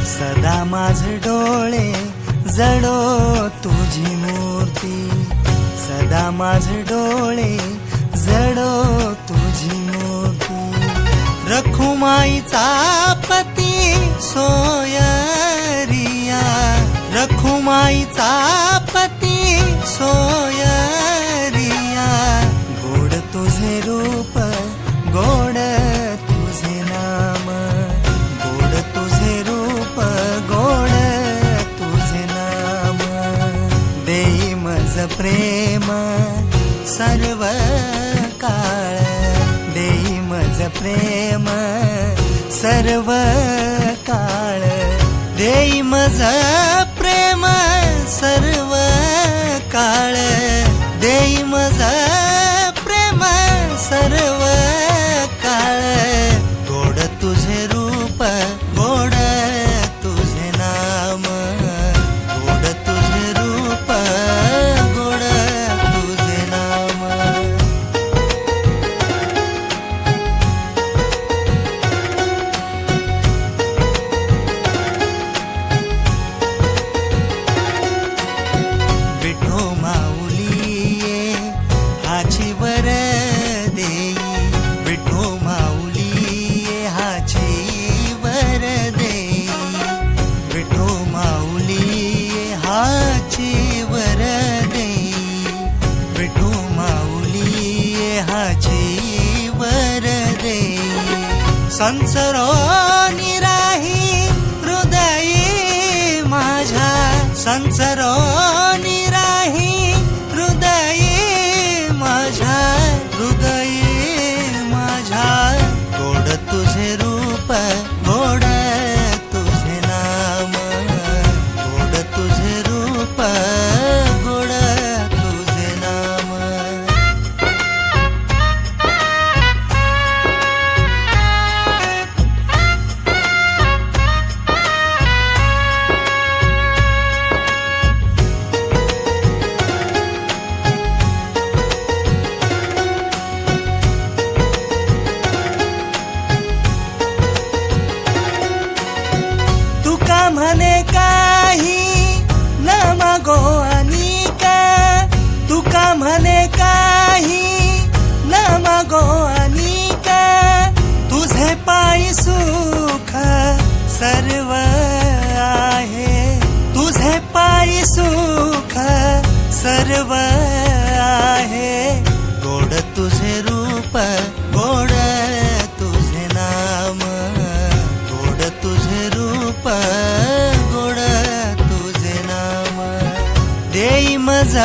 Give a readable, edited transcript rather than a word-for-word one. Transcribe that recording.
सदा माझे डोळे जडो तुझी मूर्ती, सदा माझे डोळे जडो तुझी मूर्ती. रखुमाईचा पती सोयरिया, रखुमाईचा पती सोयरिया. गोड तुझे रूप गोड तुझे नाम, गोड तुझे रूप गोड तुझे नाम. देई मज प्रेम सर्व काळ, देई मज प्रेम सर्व काळ. देई मज प्रेम सर्व काळ, देई मज प्रेम सर्व काळ. गोड तुझे रूप गोड तुझे नाम, गोड तुझे रूप गोड तुझे नाम. विठो माऊली हाची वर देई, विठो माऊली हाची वर देई, विठो माऊली हाची वर देई, विठो माऊली हाची वर देई. संसारो निराही हृदयी माझ्या, संसारो निराही हृदयी माझ्या, हृदयी माझ्या. गोड तुझे रूप गोड तुझे नाम, गोड तुझे रूप गोड तुझे नाम. तुका म्हणे काही न मागो अनिका, तुका म्हणे काही न मागो अनिका. तुझे पायी सुख सर्व आहे, तुझे पायी सुख सर्व आहे. गोड तुझे रूप गोड तुझे नाम, गोड तुझे रूप गोड तुझे नाम. देई मज